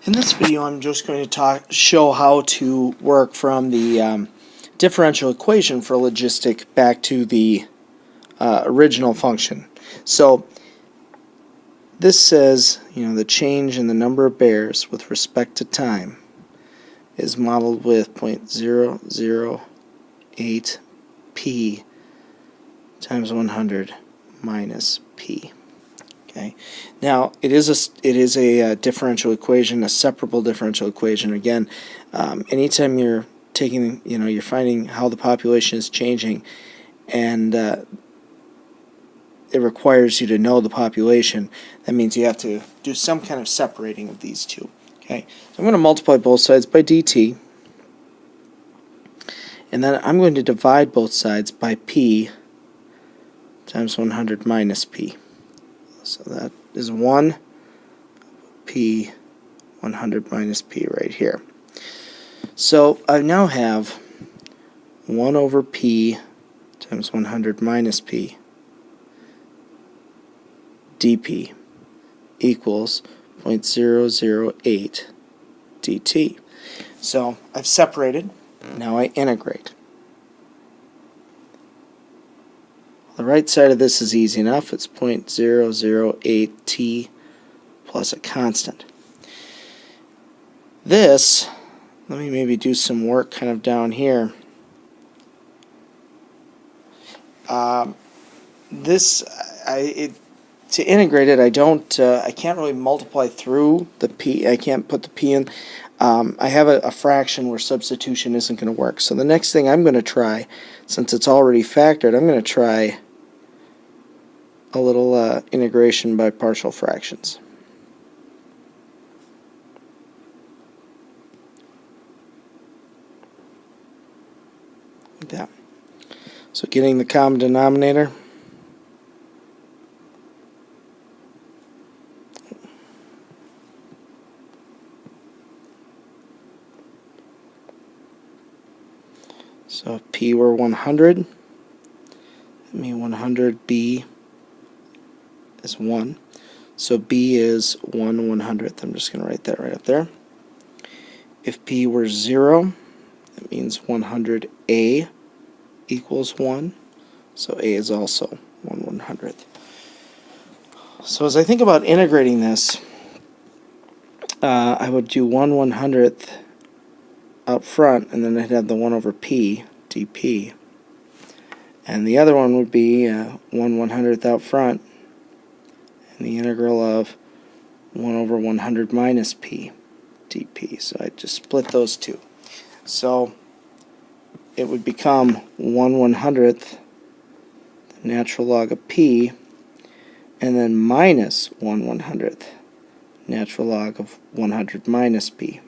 In this video, I'm just going to show how to work from the differential equation for logistic back to the original function. So this says, the change in the number of bears with respect to time is modeled with 0.008 p times 100 minus p. Okay. Now it is a differential equation, a separable differential equation. Again, anytime you're taking, you're finding how the population is changing, and it requires you to know the population. That means you have to do some kind of separating of these two. Okay. So I'm going to multiply both sides by dt, and then I'm going to divide both sides by p times 100 minus p. So that is 1 p 100 minus p right here. So I now have 1 over p times 100 minus p dp equals 0.008 dt. So I've separated. Now I integrate. The right side of this is easy enough. It's 0.008 t plus a constant. This, let me maybe do some work kind of down here. To integrate it, I can't really multiply through the p. I can't put the p in. I have a fraction where substitution isn't going to work. So the next thing I'm going to try, since it's already factored, I'm going to try a little integration by partial fractions. Like that. So getting the common denominator. So if p were 100, that means 100b is 1. So b is 1/100th. I'm just going to write that right up there. If p were 0, that means 100a equals 1. So a is also 1/100th. So as I think about integrating this, I would do 1/100th up front, and then I'd have the 1 over p dp. And the other one would be 1/100th out front, and the integral of 1 over 100 minus p dp. So I just split those two. So it would become 1/100th, the natural log of p, and then minus 1/100th, natural log of 100 minus p.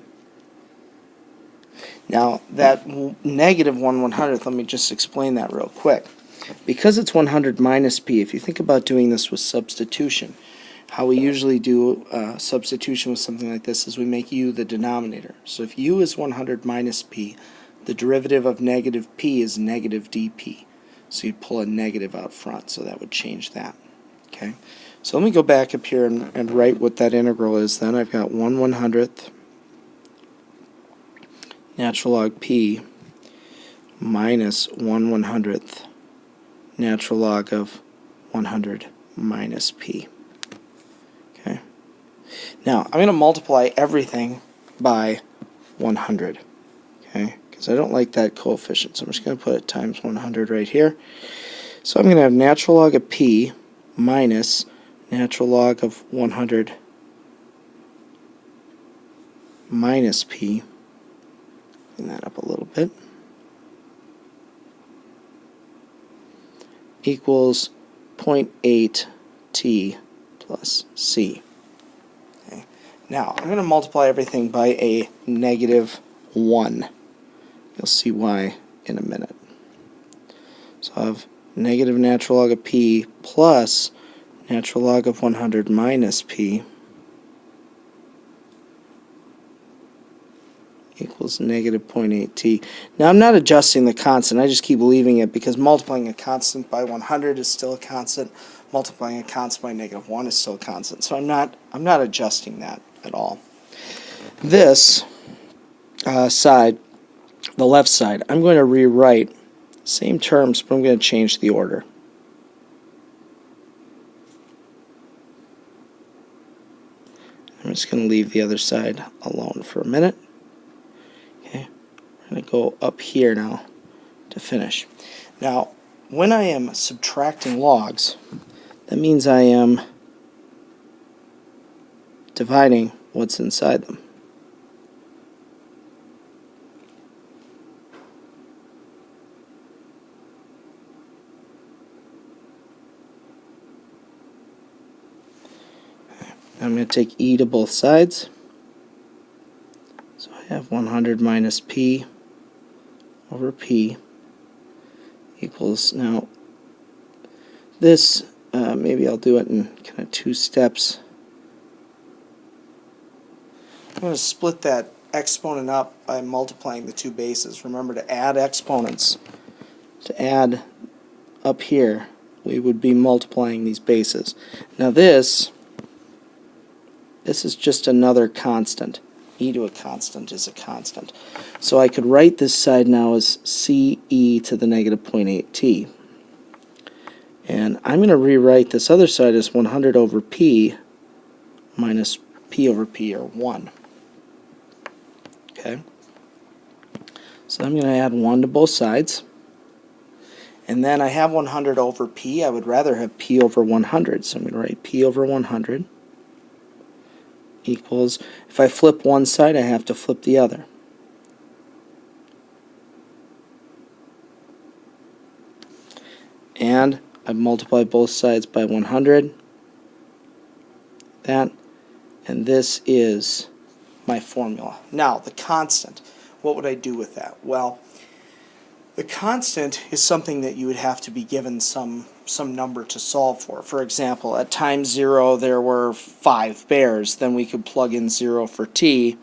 Now that negative 1/100th, let me just explain that real quick. Because it's 100 minus p, if you think about doing this with substitution, how we usually do substitution with something like this is we make u the denominator. So if u is 100 minus p, the derivative of negative p is negative dp. So you'd pull a negative out front, so that would change that. Okay. So let me go back up here and write what that integral is then. I've got 1/100th natural log p minus 1/100th natural log of 100 minus p. Okay. Now I'm going to multiply everything by 100. Okay, because I don't like that coefficient, so I'm just going to put it times 100 right here. So I'm going to have natural log of p minus natural log of 100 minus p. Clean that up a little bit. Equals 0.8 t plus c. Okay. Now I'm going to multiply everything by a negative 1. You'll see why in a minute. So I have negative natural log of p plus natural log of 100 minus p equals negative 0.8 t. Now I'm not adjusting the constant, I just keep leaving it because multiplying a constant by 100 is still a constant, multiplying a constant by negative 1 is still a constant. So I'm not adjusting that at all. This side, the left side, I'm going to rewrite same terms, but I'm going to change the order. I'm just going to leave the other side alone for a minute. Okay, we're going to go up here now to finish. Now, when I am subtracting logs, that means I am dividing what's inside them. I'm going to take e to both sides. So I have 100 minus p over p equals, now this, maybe I'll do it in kind of 2 steps. I'm going to split that exponent up by multiplying the 2 bases. Remember to add exponents. To add up here, we would be multiplying these bases. Now this is just another constant. E to a constant is a constant. So I could write this side now as CE to the negative 0.8t. And I'm going to rewrite this other side as 100 over p minus p over p, or 1. Okay? So I'm going to add 1 to both sides. And then I have 100 over p. I would rather have p over 100. So I'm going to write p over 100 equals, if I flip one side, I have to flip the other. And I multiply both sides by 100. That, and this is my formula. Now, the constant, what would I do with that? Well, the constant is something that you would have to be given some number to solve for. For example, at time 0 there were 5 bears. Then we could plug in 0 for t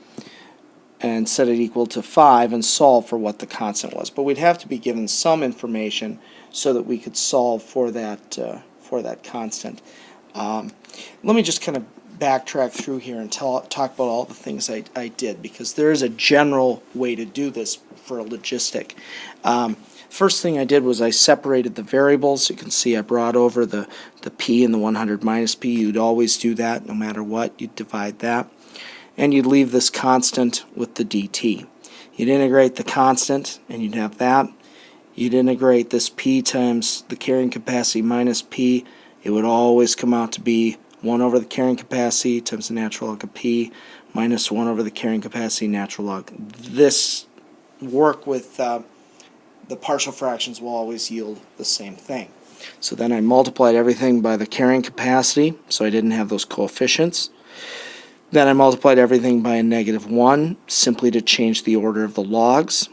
and set it equal to 5 and solve for what the constant was. But we'd have to be given some information so that we could solve for that constant. Let me just kind of backtrack through here and talk about all the things I did, because there is a general way to do this for a logistic. First thing I did was I separated the variables. You can see I brought over the p and the 100 minus p. You'd always do that no matter what. You'd divide that. And you'd leave this constant with the dt. You'd integrate the constant and you'd have that. You'd integrate this p times the carrying capacity minus p. It would always come out to be 1 over the carrying capacity times the natural log of p minus 1 over the carrying capacity natural log. This work with the partial fractions will always yield the same thing. So then I multiplied everything by the carrying capacity, so I didn't have those coefficients. Then I multiplied everything by a -1, simply to change the order of the logs.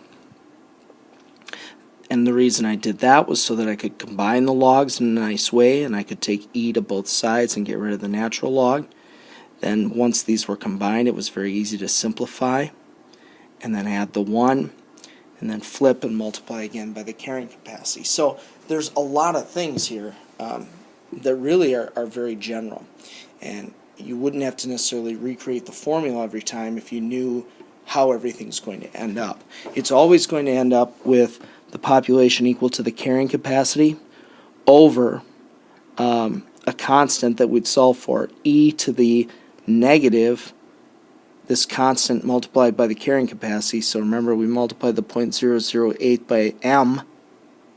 And the reason I did that was so that I could combine the logs in a nice way, and I could take e to both sides and get rid of the natural log. Then once these were combined, it was very easy to simplify, and then add the 1, and then flip and multiply again by the carrying capacity. So there's a lot of things here that really are very general, and you wouldn't have to necessarily recreate the formula every time if you knew how everything's going to end up. It's always going to end up with the population equal to the carrying capacity over a constant that we'd solve for, e to the negative, this constant multiplied by the carrying capacity. So remember, we multiplied the 0.008 by m,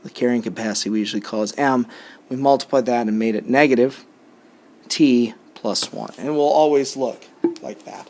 the carrying capacity we usually call as m. We multiplied that and made it negative t plus 1. And it will always look like that.